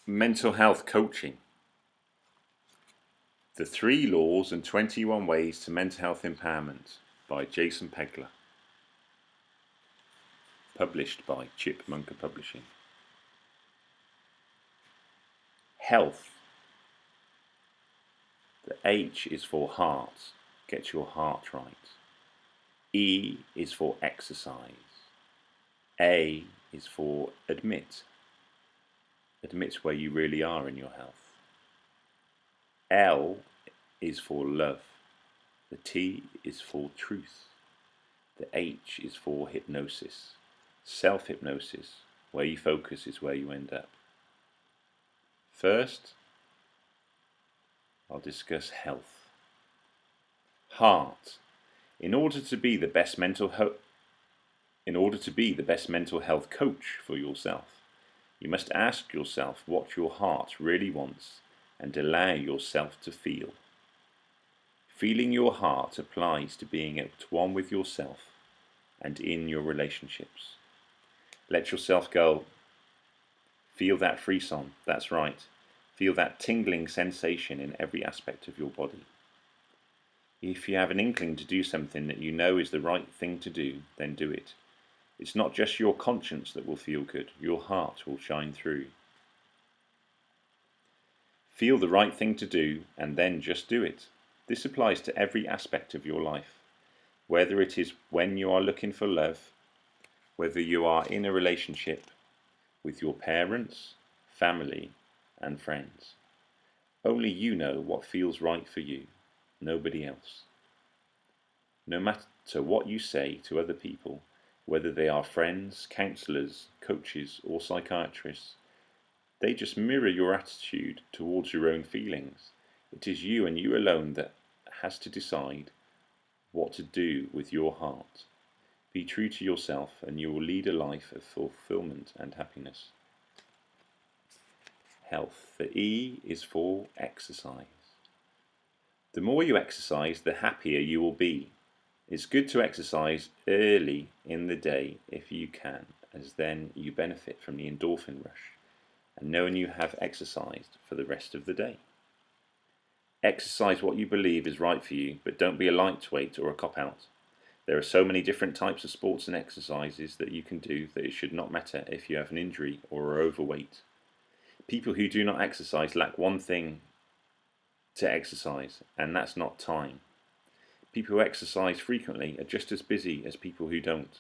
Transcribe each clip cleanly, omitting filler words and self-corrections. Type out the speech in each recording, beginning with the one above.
Mental health coaching. The 3 Laws and 21 Ways to Mental Health Empowerment by Jason Pegler. Published by Chipmunker Publishing. Health. The H is for heart. Get your heart right. E is for exercise. A is for admit. Admit where you really are in your health. L is for love. The T is for truth. The H is for hypnosis. Self-hypnosis. Where you focus is where you end up. First, I'll discuss health. Heart. In order to be the best mental health coach for yourself, you must ask yourself what your heart really wants and allow yourself to feel. Feeling your heart applies to being at one with yourself and in your relationships. Let yourself go. Feel that frisson, that's right. Feel that tingling sensation in every aspect of your body. If you have an inkling to do something that you know is the right thing to do, then do it. It's not just your conscience that will feel good, your heart will shine through. Feel the right thing to do and then just do it. This applies to every aspect of your life, whether it is when you are looking for love, whether you are in a relationship with your parents, family, and friends. Only you know what feels right for you, nobody else. No matter what you say to other people, whether they are friends, counsellors, coaches, or psychiatrists, they just mirror your attitude towards your own feelings. It is you and you alone that has to decide what to do with your heart. Be true to yourself and you will lead a life of fulfillment and happiness. Health. The E is for exercise. The more you exercise, the happier you will be. It's good to exercise early in the day if you can, as then you benefit from the endorphin rush and knowing you have exercised for the rest of the day. Exercise what you believe is right for you, but don't be a lightweight or a cop-out. There are so many different types of sports and exercises that you can do that it should not matter if you have an injury or are overweight. People who do not exercise lack one thing to exercise, and that's not time. People who exercise frequently are just as busy as people who don't.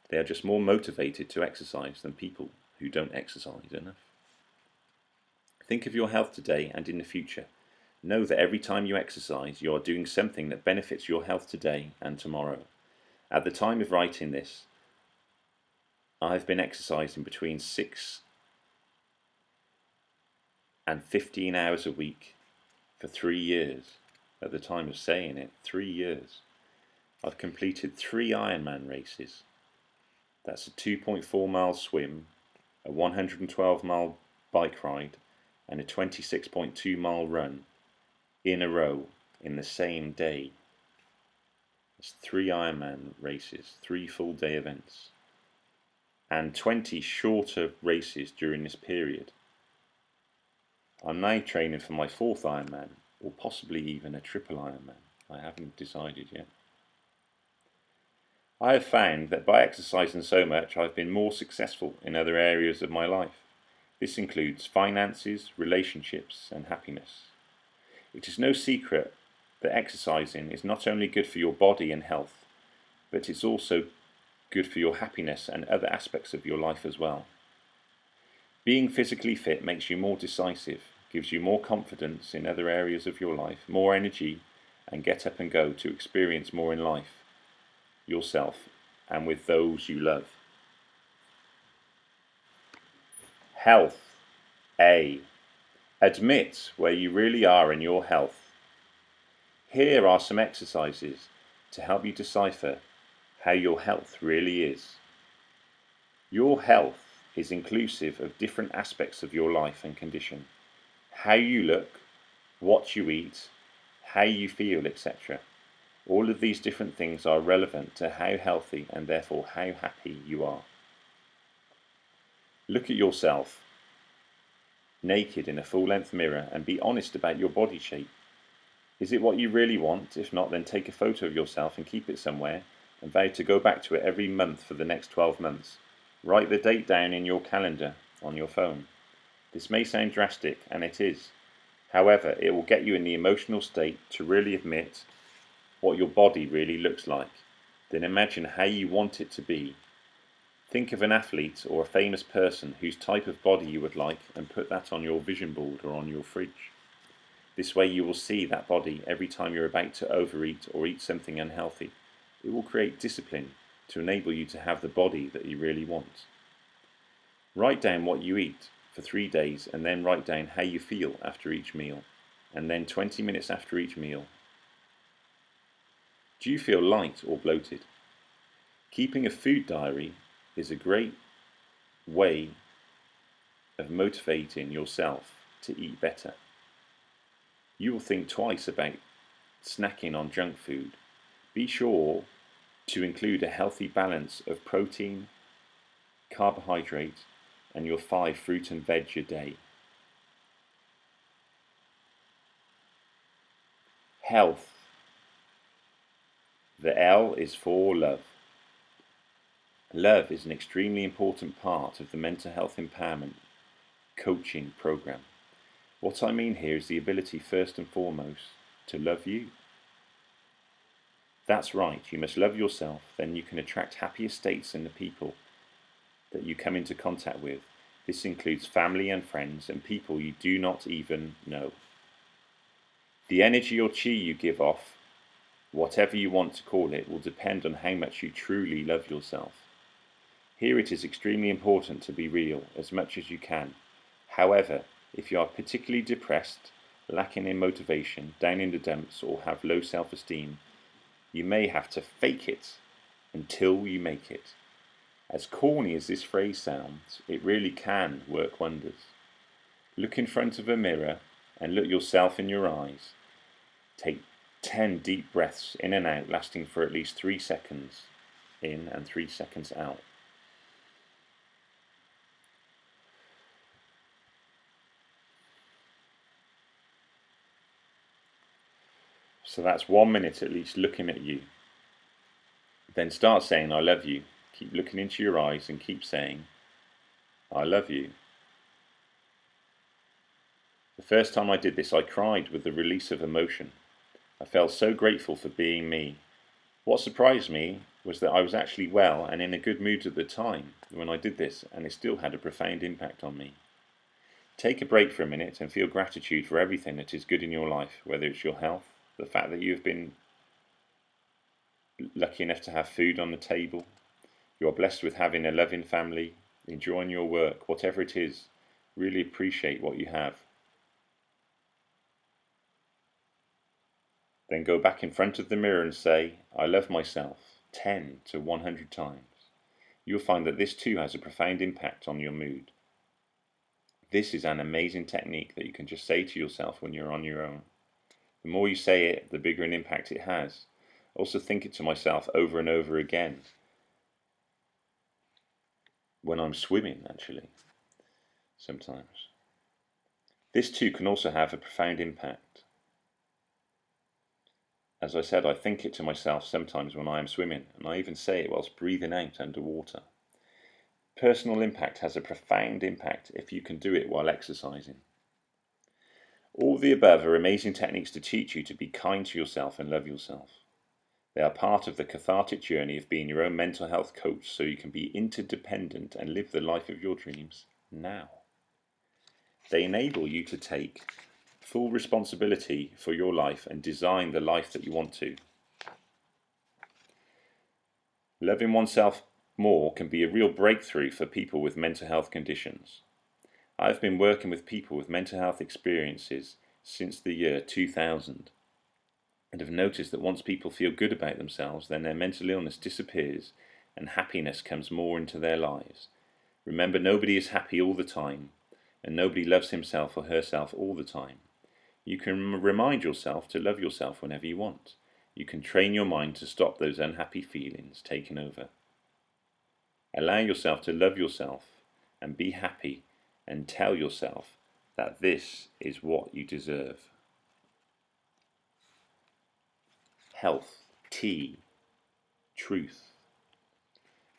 They are just more motivated to exercise than people who don't exercise enough. Think of your health today and in the future. Know that every time you exercise, you are doing something that benefits your health today and tomorrow. At the time of writing this, I've been exercising between 6 and 15 hours a week for 3 years. At the time of saying it, 3 years. I've completed 3 Ironman races. That's a 2.4 mile swim, a 112 mile bike ride, and a 26.2 mile run in a row in the same day. It's 3 Ironman races, 3 full day events, and 20 shorter races during this period. I'm now training for my 4th Ironman, or possibly even a triple Ironman. I haven't decided yet. I have found that by exercising so much, I've been more successful in other areas of my life. This includes finances, relationships, and happiness. It is no secret that exercising is not only good for your body and health, but it's also good for your happiness and other aspects of your life as well. Being physically fit makes you more decisive, gives you more confidence in other areas of your life, more energy, and get up and go to experience more in life, yourself, and with those you love. Health. A. Admit where you really are in your health. Here are some exercises to help you decipher how your health really is. Your health is inclusive of different aspects of your life and condition. How you look, what you eat, how you feel, etc. All of these different things are relevant to how healthy and therefore how happy you are. Look at yourself. naked in a full-length mirror and be honest about your body shape. Is it what you really want? If not, then take a photo of yourself and keep it somewhere and vow to go back to it every month for the next 12 months. Write the date down in your calendar on your phone. This may sound drastic, and it is. However, it will get you in the emotional state to really admit what your body really looks like. Then imagine how you want it to be. Think of an athlete or a famous person whose type of body you would like and put that on your vision board or on your fridge. This way you will see that body every time you're about to overeat or eat something unhealthy. It will create discipline to enable you to have the body that you really want. Write down what you eat for 3 days and then write down how you feel after each meal, and then 20 minutes after each meal. Do you feel light or bloated? Keeping a food diary is a great way of motivating yourself to eat better. You will think twice about snacking on junk food. Be sure to include a healthy balance of protein, carbohydrate, and your 5 fruit and veg a day. Health. The L is for love. Love is an extremely important part of the mental health empowerment coaching program. What I mean here is the ability, first and foremost, to love you. That's right, you must love yourself, then you can attract happier states in the people that you come into contact with. This includes family and friends and people you do not even know. The energy or chi you give off, whatever you want to call it, will depend on how much you truly love yourself. Here it is extremely important to be real as much as you can. However, if you are particularly depressed, lacking in motivation, down in the dumps, or have low self-esteem, you may have to fake it until you make it. As corny as this phrase sounds, it really can work wonders. Look in front of a mirror and look yourself in your eyes. Take 10 deep breaths in and out, lasting for at least 3 seconds in and 3 seconds out. So that's 1 minute at least looking at you. Then start saying, I love you. Keep looking into your eyes and keep saying, I love you. The first time I did this, I cried with the release of emotion. I felt so grateful for being me. What surprised me was that I was actually well and in a good mood at the time when I did this, and it still had a profound impact on me. Take a break for a minute and feel gratitude for everything that is good in your life, whether it's your health, the fact that you have been lucky enough to have food on the table, you are blessed with having a loving family, enjoying your work, whatever it is, really appreciate what you have. Then go back in front of the mirror and say, I love myself, 10 to 100 times. You'll find that this too has a profound impact on your mood. This is an amazing technique that you can just say to yourself when you're on your own. The more you say it, the bigger an impact it has. I also think it to myself over and over again. When I'm swimming, actually, sometimes. This too can also have a profound impact. As I said, I think it to myself sometimes when I am swimming, and I even say it whilst breathing out underwater. Personal impact has a profound impact if you can do it while exercising. All the above are amazing techniques to teach you to be kind to yourself and love yourself. They are part of the cathartic journey of being your own mental health coach so you can be interdependent and live the life of your dreams now. They enable you to take full responsibility for your life and design the life that you want to. Loving oneself more can be a real breakthrough for people with mental health conditions. I've been working with people with mental health experiences since the year 2000 and have noticed that once people feel good about themselves, then their mental illness disappears and happiness comes more into their lives. Remember, nobody is happy all the time, and nobody loves himself or herself all the time. You can remind yourself to love yourself whenever you want. You can train your mind to stop those unhappy feelings taking over. Allow yourself to love yourself and be happy, and tell yourself, that this is what you deserve. Health, T, truth.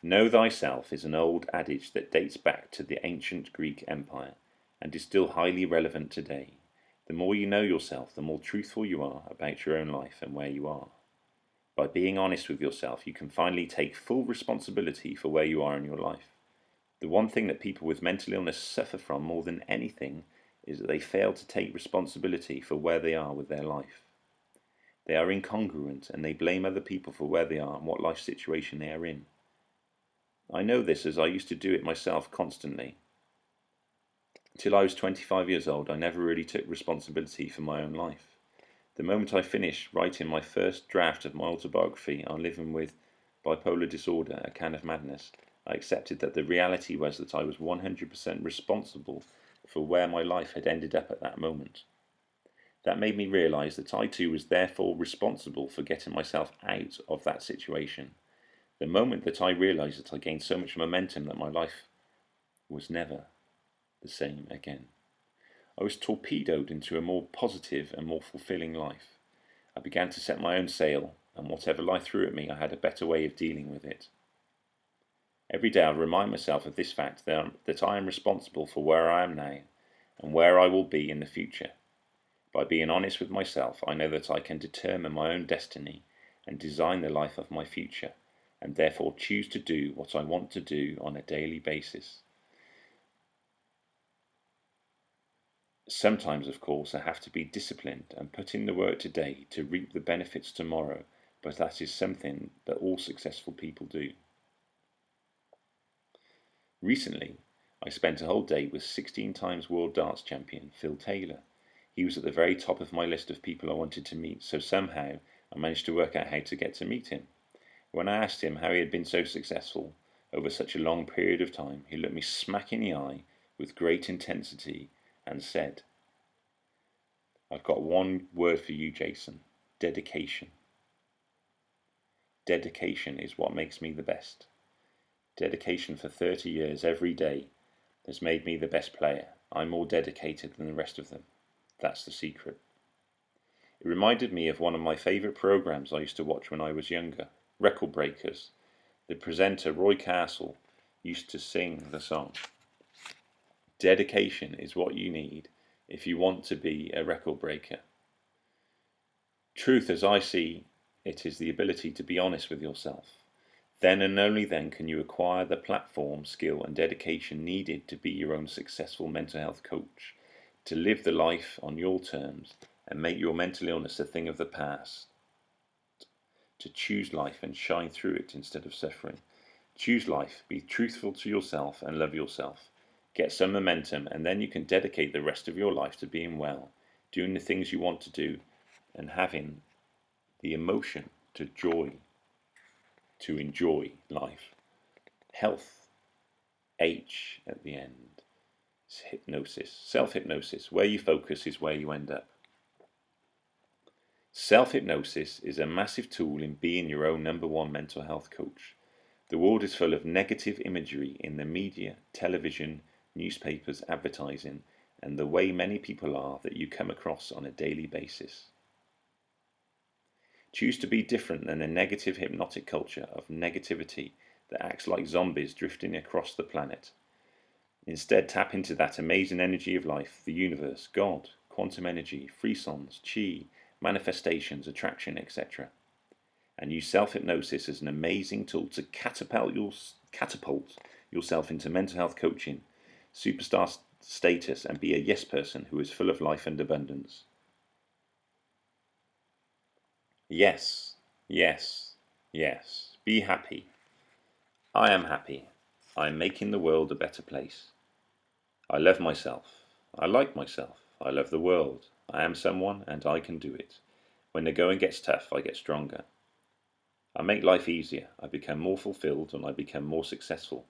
Know thyself is an old adage that dates back to the ancient Greek Empire and is still highly relevant today. The more you know yourself, the more truthful you are about your own life and where you are. By being honest with yourself, you can finally take full responsibility for where you are in your life. The one thing that people with mental illness suffer from more than anything is that they fail to take responsibility for where they are with their life. They are incongruent and they blame other people for where they are and what life situation they are in. I know this as I used to do it myself constantly. Till I was 25 years old, I never really took responsibility for my own life. The moment I finished writing my first draft of my autobiography on living with bipolar disorder, a can of madness, I accepted that the reality was that I was 100% responsible for where my life had ended up at that moment. That made me realise that I too was therefore responsible for getting myself out of that situation. The moment that I realised that I gained so much momentum that my life was never the same again. I was torpedoed into a more positive and more fulfilling life. I began to set my own sail, and whatever life threw at me, I had a better way of dealing with it. Every day I remind myself of this fact that I am responsible for where I am now and where I will be in the future. By being honest with myself, I know that I can determine my own destiny and design the life of my future, and therefore choose to do what I want to do on a daily basis. Sometimes, of course, I have to be disciplined and put in the work today to reap the benefits tomorrow, but that is something that all successful people do. Recently, I spent a whole day with 16 times world darts champion Phil Taylor. He was at the very top of my list of people I wanted to meet, so somehow I managed to work out how to get to meet him. When I asked him how he had been so successful over such a long period of time, he looked me smack in the eye with great intensity and said, "I've got one word for you, Jason. Dedication. Dedication is what makes me the best. Dedication for 30 years every day has made me the best player. I'm more dedicated than the rest of them. That's the secret." It reminded me of one of my favourite programmes I used to watch when I was younger, Record Breakers. The presenter, Roy Castle, used to sing the song. Dedication is what you need if you want to be a record breaker. Truth, as I see it, is the ability to be honest with yourself. Then and only then can you acquire the platform, skill and dedication needed to be your own successful mental health coach, to live the life on your terms and make your mental illness a thing of the past, to choose life and shine through it instead of suffering. Choose life, be truthful to yourself and love yourself. Get some momentum and then you can dedicate the rest of your life to being well, doing the things you want to do and having the emotion to enjoy life. Health, H at the end. It's hypnosis, self-hypnosis. Where you focus is where you end up. Self-hypnosis is a massive tool in being your own number one mental health coach. The world is full of negative imagery in the media, television, newspapers, advertising, and the way many people are that you come across on a daily basis. Choose to be different than a negative hypnotic culture of negativity that acts like zombies drifting across the planet. Instead, tap into that amazing energy of life, the universe, God, quantum energy, frisons, chi, manifestations, attraction, etc. And use self-hypnosis as an amazing tool to catapult yourself into mental health coaching, superstar status, and be a yes person who is full of life and abundance. Yes, yes, yes. Be happy. I am happy. I am making the world a better place. I love myself. I like myself. I love the world. I am someone and I can do it. When the going gets tough, I get stronger. I make life easier. I become more fulfilled and I become more successful.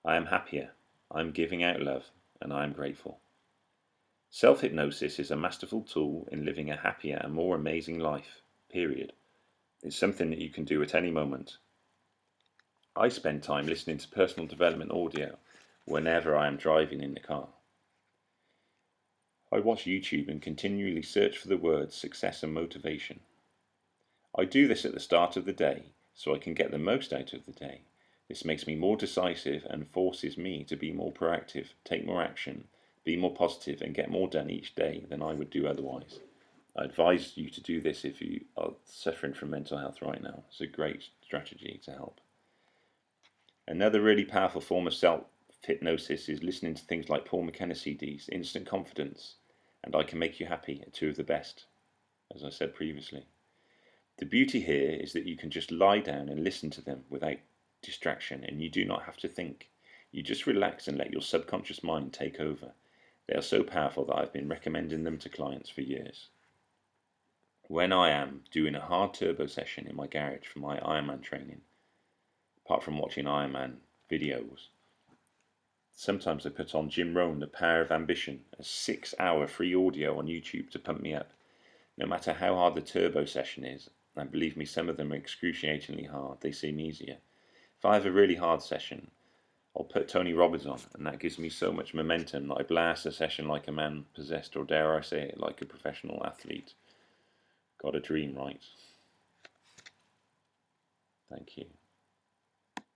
I am happier. I am giving out love and I am grateful. Self-hypnosis is a masterful tool in living a happier and more amazing life, period. It's something that you can do at any moment. I spend time listening to personal development audio whenever I am driving in the car. I watch YouTube and continually search for the words success and motivation. I do this at the start of the day so I can get the most out of the day. This makes me more decisive and forces me to be more proactive, take more action, be more positive and get more done each day than I would do otherwise. I advise you to do this if you are suffering from mental health right now. It's a great strategy to help. Another really powerful form of self-hypnosis is listening to things like Paul McKenna CDs, Instant Confidence, and I Can Make You Happy are two of the best, as I said previously. The beauty here is that you can just lie down and listen to them without distraction, and you do not have to think. You just relax and let your subconscious mind take over. They are so powerful that I've been recommending them to clients for years. When I am doing a hard turbo session in my garage for my Ironman training, apart from watching Ironman videos, sometimes I put on Jim Rohn, The Power of Ambition, a 6-hour free audio on YouTube to pump me up. No matter how hard the turbo session is, and believe me, some of them are excruciatingly hard, they seem easier. If I have a really hard session, I'll put Tony Robbins on, and that gives me so much momentum that I blast a session like a man possessed, or dare I say it, like a professional athlete. Got a dream, right? Thank you.